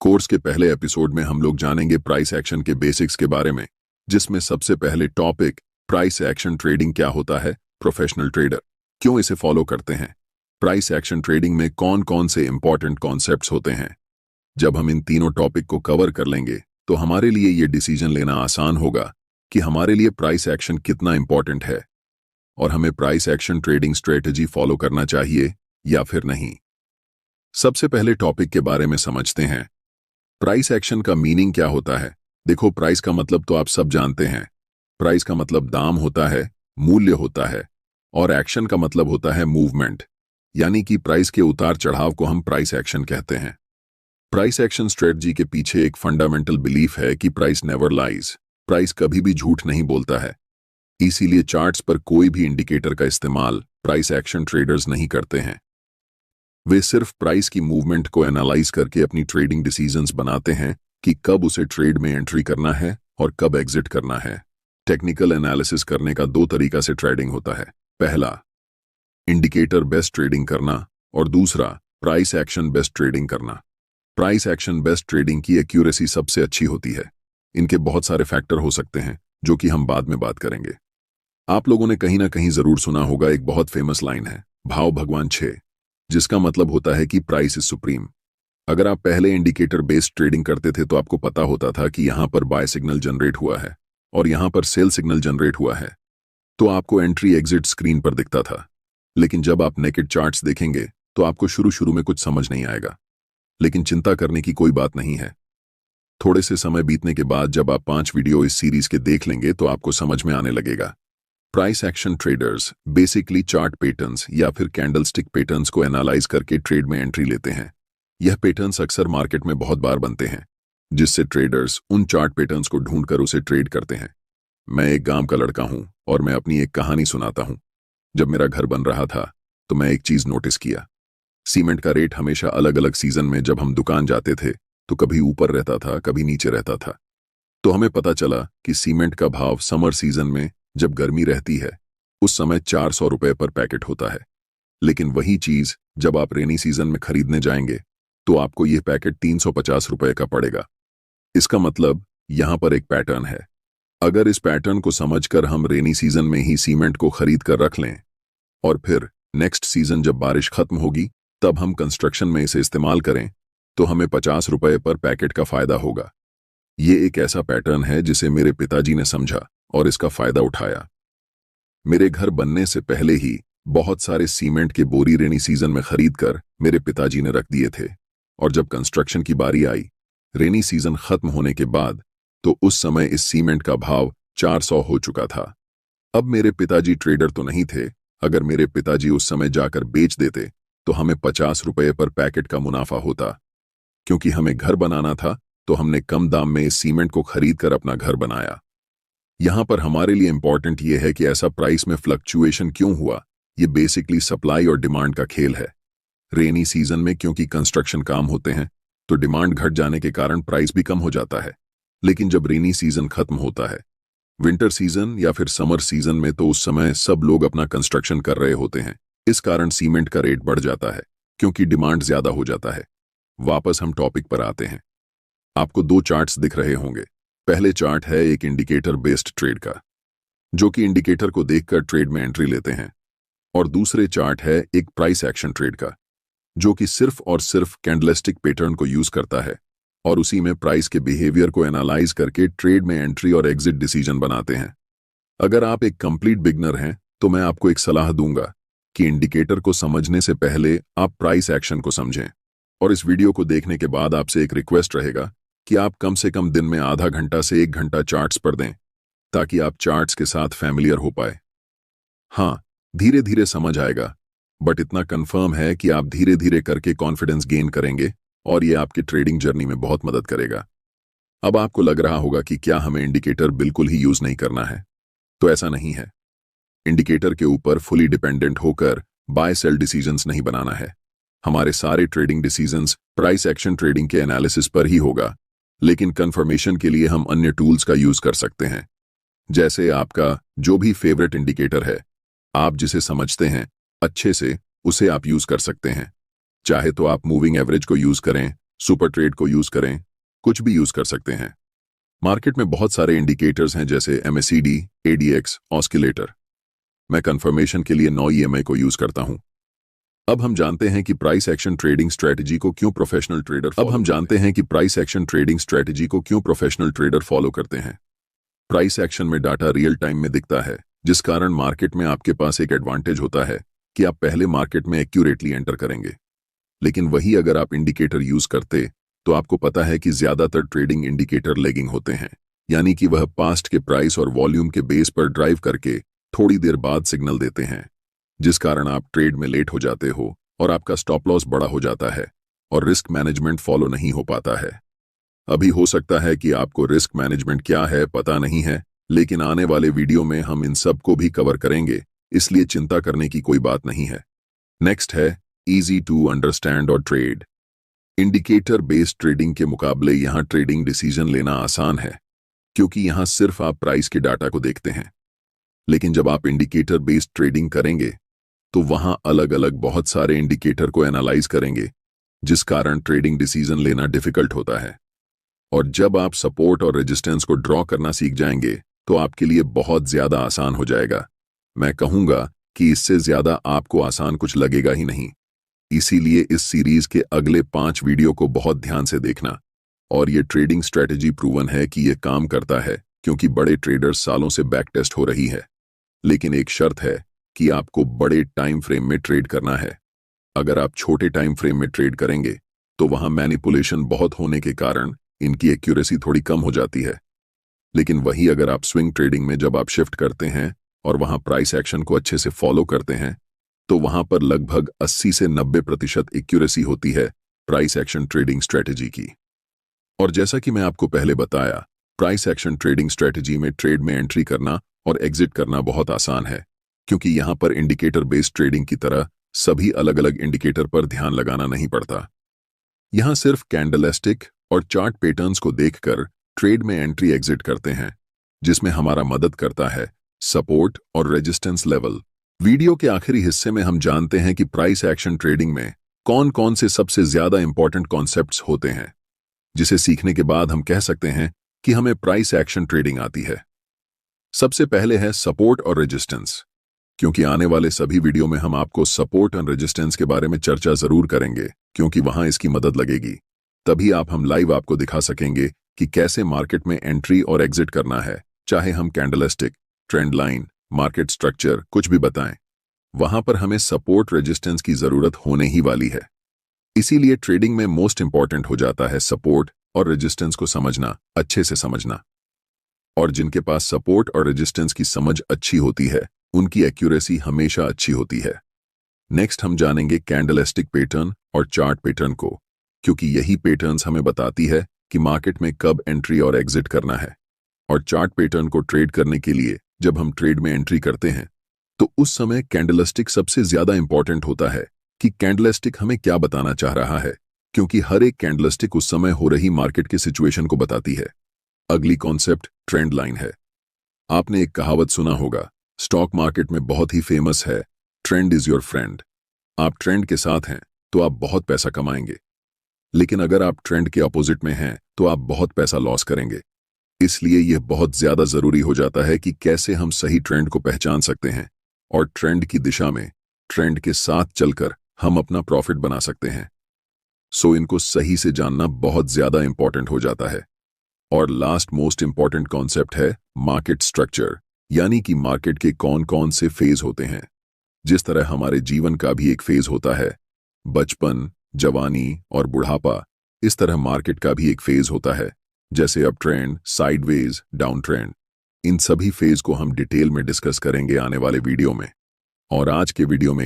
Course के पहले episode में हम लोग जानेंगे प्राइस एक्शन के बेसिक्स के बारे में, जिसमें सबसे पहले टॉपिक प्राइस एक्शन ट्रेडिंग क्या होता है, प्रोफेशनल ट्रेडर क्यों इसे फॉलो करते हैं, प्राइस एक्शन ट्रेडिंग में कौन कौन से इंपॉर्टेंट कॉन्सेप्ट्स होते हैं। जब हम इन तीनों टॉपिक को कवर कर लेंगे तो हमारे लिए ये डिसीजन लेना आसान होगा कि हमारे लिए प्राइस एक्शन कितना इंपॉर्टेंट है और हमें price action trading strategy follow करना चाहिए या फिर नहीं। सबसे पहले टॉपिक के बारे में समझते हैं, प्राइस एक्शन का मीनिंग क्या होता है। देखो, प्राइस का मतलब तो आप सब जानते हैं। प्राइस का मतलब दाम होता है, मूल्य होता है, और एक्शन का मतलब होता है मूवमेंट, यानी कि प्राइस के उतार चढ़ाव को हम प्राइस एक्शन कहते हैं। प्राइस एक्शन स्ट्रेटजी के पीछे एक फंडामेंटल बिलीफ है कि प्राइस नेवर लाइज, प्राइस कभी भी झूठ नहीं बोलता है। इसीलिए चार्ट्स पर कोई भी इंडिकेटर का इस्तेमाल प्राइस एक्शन ट्रेडर्स नहीं करते हैं। वे सिर्फ प्राइस की मूवमेंट को एनालाइज करके अपनी ट्रेडिंग डिसीजंस बनाते हैं कि कब उसे ट्रेड में एंट्री करना है और कब एग्जिट करना है। टेक्निकल एनालिसिस करने का दो तरीका से ट्रेडिंग होता है। पहला, इंडिकेटर बेस्ड ट्रेडिंग करना, और दूसरा, प्राइस एक्शन बेस्ड ट्रेडिंग करना। प्राइस एक्शन बेस्ड ट्रेडिंग की एक्यूरेसी सबसे अच्छी होती है। इनके बहुत सारे फैक्टर हो सकते हैं जो कि हम बाद में बात करेंगे। आप लोगों ने कहीं ना कहीं जरूर सुना होगा, एक बहुत फेमस लाइन है, भाव भगवान 6, जिसका मतलब होता है कि प्राइस इज सुप्रीम। अगर आप पहले इंडिकेटर बेस्ड ट्रेडिंग करते थे तो आपको पता होता था कि यहां पर बाय सिग्नल जनरेट हुआ है और यहां पर सेल सिग्नल जनरेट हुआ है, तो आपको एंट्री एग्जिट स्क्रीन पर दिखता था। लेकिन जब आप नेकेड चार्ट्स देखेंगे तो आपको शुरू शुरू में कुछ समझ नहीं आएगा, लेकिन चिंता करने की कोई बात नहीं है। थोड़े से समय बीतने के बाद जब आप 5 वीडियो इस सीरीज के देख लेंगे तो आपको समझ में आने लगेगा। Price action traders basically chart patterns या फिर कैंडलस्टिक पैटर्न्स को एनालाइज करके ट्रेड में एंट्री लेते हैं। यह पैटर्न्स अक्सर मार्केट में बहुत बार बनते हैं, जिससे ट्रेडर्स उन चार्ट पैटर्न्स को ढूंढकर उसे ट्रेड करते हैं। मैं एक गांव का लड़का हूं और मैं अपनी एक कहानी सुनाता हूं। जब मेरा घर बन रहा था तो मैं एक चीज नोटिस किया, सीमेंट का रेट हमेशा अलग अलग सीजन में जब हम दुकान जाते थे तो कभी ऊपर रहता था, कभी नीचे रहता था। तो हमें पता चला कि सीमेंट का भाव समर सीजन में, जब गर्मी रहती है, उस समय 400 रुपए पर पैकेट होता है। लेकिन वही चीज जब आप रेनी सीजन में खरीदने जाएंगे तो आपको यह पैकेट 350 रुपए का पड़ेगा। इसका मतलब यहां पर एक पैटर्न है। अगर इस पैटर्न को समझकर हम रेनी सीजन में ही सीमेंट को खरीद कर रख लें और फिर नेक्स्ट सीजन जब बारिश खत्म होगी तब हम कंस्ट्रक्शन में इसे इस्तेमाल करें तो हमें 50 रुपए पर पैकेट का फायदा होगा। ये एक ऐसा पैटर्न है जिसे मेरे पिताजी ने समझा और इसका फायदा उठाया। मेरे घर बनने से पहले ही बहुत सारे सीमेंट के बोरी रेनी सीजन में खरीदकर मेरे पिताजी ने रख दिए थे, और जब कंस्ट्रक्शन की बारी आई, रेनी सीजन खत्म होने के बाद, तो उस समय इस सीमेंट का भाव 400 हो चुका था। अब मेरे पिताजी ट्रेडर तो नहीं थे। अगर मेरे पिताजी उस समय जाकर बेच देते तो हमें 50 रुपए पर पैकेट का मुनाफा होता। क्योंकि हमें घर बनाना था तो हमने कम दाम में इस सीमेंट को खरीदकर अपना घर बनाया। यहां पर हमारे लिए इंपॉर्टेंट यह है कि ऐसा प्राइस में फ्लक्चुएशन क्यों हुआ। यह बेसिकली सप्लाई और डिमांड का खेल है। रेनी सीजन में क्योंकि कंस्ट्रक्शन काम होते हैं तो डिमांड घट जाने के कारण प्राइस भी कम हो जाता है। लेकिन जब रेनी सीजन खत्म होता है, विंटर सीजन या फिर समर सीजन में, तो उस समय सब लोग अपना कंस्ट्रक्शन कर रहे होते हैं। इस कारण सीमेंट का रेट बढ़ जाता है क्योंकि डिमांड ज्यादा हो जाता है। वापस हम टॉपिक पर आते हैं। आपको 2 चार्ट्स दिख रहे होंगे। पहले चार्ट है एक इंडिकेटर बेस्ड ट्रेड का, जो कि इंडिकेटर को देखकर ट्रेड में एंट्री लेते हैं, और दूसरे चार्ट है एक प्राइस एक्शन ट्रेड का, जो कि सिर्फ और सिर्फ कैंडलस्टिक पैटर्न को यूज करता है और उसी में प्राइस के बिहेवियर को एनालाइज करके ट्रेड में एंट्री और एग्जिट डिसीजन बनाते हैं। अगर आप एक कंप्लीट बिगनर हैं तो मैं आपको एक सलाह दूंगा कि इंडिकेटर को समझने से पहले आप प्राइस एक्शन को समझें, और इस वीडियो को देखने के बाद आपसे एक रिक्वेस्ट रहेगा कि आप कम से कम दिन में आधा घंटा से 1 घंटा चार्ट्स पर दें, ताकि आप चार्ट्स के साथ फैमिलियर हो पाए। हाँ, धीरे धीरे समझ आएगा, बट इतना कंफर्म है कि आप धीरे धीरे करके कॉन्फिडेंस गेन करेंगे और ये आपकी ट्रेडिंग जर्नी में बहुत मदद करेगा। अब आपको लग रहा होगा कि क्या हमें इंडिकेटर बिल्कुल ही यूज नहीं करना है, तो ऐसा नहीं है। इंडिकेटर के ऊपर फुली डिपेंडेंट होकर बाय सेल डिसीजंस नहीं बनाना है। हमारे सारे trading decisions price action trading के एनालिसिस पर ही होगा, लेकिन कंफर्मेशन के लिए हम अन्य टूल्स का यूज कर सकते हैं। जैसे आपका जो भी फेवरेट इंडिकेटर है, आप जिसे समझते हैं अच्छे से, उसे आप यूज कर सकते हैं। चाहे तो आप मूविंग एवरेज को यूज करें, सुपर ट्रेड को यूज करें, कुछ भी यूज कर सकते हैं। मार्केट में बहुत सारे इंडिकेटर्स हैं जैसे MACD, ADX, ऑस्किलेटर। मैं कंफर्मेशन के लिए 9 EMI को यूज करता हूं। अब हम जानते हैं कि प्राइस एक्शन ट्रेडिंग स्ट्रेटजी को क्यों प्रोफेशनल ट्रेडर फॉलो करते हैं। प्राइस एक्शन में डाटा रियल टाइम में दिखता है, जिस कारण मार्केट में आपके पास एक एडवांटेज होता है कि आप पहले मार्केट में एक्यूरेटली एंटर करेंगे। लेकिन वही अगर आप इंडिकेटर यूज करते तो आपको पता है कि ज्यादातर ट्रेडिंग इंडिकेटर लेगिंग होते हैं, यानी कि वह पास्ट के प्राइस और वॉल्यूम के बेस पर ड्राइव करके थोड़ी देर बाद सिग्नल देते हैं, जिस कारण आप ट्रेड में लेट हो जाते हो और आपका स्टॉप लॉस बड़ा हो जाता है और रिस्क मैनेजमेंट फॉलो नहीं हो पाता है। अभी हो सकता है कि आपको रिस्क मैनेजमेंट क्या है पता नहीं है, लेकिन आने वाले वीडियो में हम इन सब को भी कवर करेंगे, इसलिए चिंता करने की कोई बात नहीं है। नेक्स्ट है इजी टू अंडरस्टैंड और ट्रेड। इंडिकेटर बेस्ड ट्रेडिंग के मुकाबले यहां ट्रेडिंग डिसीजन लेना आसान है, क्योंकि यहां सिर्फ आप प्राइस के डाटा को देखते हैं। लेकिन जब आप इंडिकेटर बेस्ड ट्रेडिंग करेंगे तो वहां अलग अलग बहुत सारे इंडिकेटर को एनालाइज करेंगे, जिस कारण ट्रेडिंग डिसीजन लेना डिफिकल्ट होता है। और जब आप सपोर्ट और रेजिस्टेंस को ड्रॉ करना सीख जाएंगे तो आपके लिए बहुत ज्यादा आसान हो जाएगा। मैं कहूंगा कि इससे ज्यादा आपको आसान कुछ लगेगा ही नहीं। इसीलिए इस सीरीज के अगले 5 वीडियो को बहुत ध्यान से देखना। और ये ट्रेडिंग स्ट्रेटजी प्रूवन है कि ये काम करता है, क्योंकि बड़े ट्रेडर्स सालों से बैक टेस्ट हो रही है। लेकिन एक शर्त है कि आपको बड़े टाइम फ्रेम में ट्रेड करना है। अगर आप छोटे टाइम फ्रेम में ट्रेड करेंगे तो वहां मैनिपुलेशन बहुत होने के कारण इनकी एक्यूरेसी थोड़ी कम हो जाती है। लेकिन वही अगर आप स्विंग ट्रेडिंग में जब आप शिफ्ट करते हैं और वहां प्राइस एक्शन को अच्छे से फॉलो करते हैं तो वहां पर लगभग 80 से 90% एक्यूरेसी होती है प्राइस एक्शन ट्रेडिंग स्ट्रेटजी की। और जैसा कि मैं आपको पहले बताया, प्राइस एक्शन ट्रेडिंग स्ट्रेटजी में ट्रेड में एंट्री करना और एग्जिट करना बहुत आसान है, क्योंकि यहां पर इंडिकेटर बेस्ड ट्रेडिंग की तरह सभी अलग अलग इंडिकेटर पर ध्यान लगाना नहीं पड़ता। यहां सिर्फ कैंडलस्टिक और चार्ट पैटर्न्स को देखकर ट्रेड में एंट्री एग्जिट करते हैं, जिसमें हमारा मदद करता है सपोर्ट और रेजिस्टेंस लेवल। वीडियो के आखिरी हिस्से में हम जानते हैं कि प्राइस एक्शन ट्रेडिंग में कौन कौन से सबसे ज्यादा इंपॉर्टेंट कॉन्सेप्ट्स होते हैं, जिसे सीखने के बाद हम कह सकते हैं कि हमें प्राइस एक्शन ट्रेडिंग आती है। सबसे पहले है सपोर्ट और रेजिस्टेंस, क्योंकि आने वाले सभी वीडियो में हम आपको सपोर्ट और रेजिस्टेंस के बारे में चर्चा जरूर करेंगे, क्योंकि वहां इसकी मदद लगेगी। तभी हम लाइव आपको दिखा सकेंगे कि कैसे मार्केट में एंट्री और एग्जिट करना है, चाहे हम candlestick, trend line, market structure कुछ भी बताएं। वहां पर हमें सपोर्ट रेजिस्टेंस की जरूरत होने ही वाली है। इसीलिए ट्रेडिंग में मोस्ट इंपॉर्टेंट हो जाता है सपोर्ट और रेजिस्टेंस को समझना, अच्छे से समझना। और जिनके पास सपोर्ट और रेजिस्टेंस की समझ अच्छी होती है उनकी एक्यूरेसी हमेशा अच्छी होती है। नेक्स्ट हम जानेंगे कैंडलस्टिक पैटर्न और चार्ट पैटर्न को, क्योंकि यही पैटर्न्स हमें बताती है कि मार्केट में कब एंट्री और एग्जिट करना है। और चार्ट पैटर्न को ट्रेड करने के लिए जब हम ट्रेड में एंट्री करते हैं तो उस समय कैंडलस्टिक सबसे ज्यादा इंपॉर्टेंट होता है कि कैंडलस्टिक हमें क्या बताना चाह रहा है, क्योंकि हर एक कैंडलस्टिक उस समय हो रही मार्केट के सिचुएशन को बताती है। अगली कॉन्सेप्ट ट्रेंड लाइन है। आपने एक कहावत सुना होगा, स्टॉक मार्केट में बहुत ही फेमस है, ट्रेंड इज योर फ्रेंड। आप ट्रेंड के साथ हैं तो आप बहुत पैसा कमाएंगे, लेकिन अगर आप ट्रेंड के अपोजिट में हैं तो आप बहुत पैसा लॉस करेंगे। इसलिए यह बहुत ज्यादा जरूरी हो जाता है कि कैसे हम सही ट्रेंड को पहचान सकते हैं और ट्रेंड की दिशा में ट्रेंड के साथ चलकर हम अपना प्रॉफिट बना सकते हैं। सो इनको सही से जानना बहुत ज्यादा इंपॉर्टेंट हो जाता है। और लास्ट मोस्ट इंपॉर्टेंट कॉन्सेप्ट है मार्केट स्ट्रक्चर, यानी कि मार्केट के कौन कौन से फेज होते हैं। जिस तरह हमारे जीवन का भी एक फेज होता है, बचपन, जवानी और बुढ़ापा, इस तरह मार्केट का भी एक फेज होता है, जैसे up trend, sideways, down trend. इन सभी फेज को हम डिटेल में डिस्कस करेंगे आने वाले वीडियो में। और आज के वीडियो में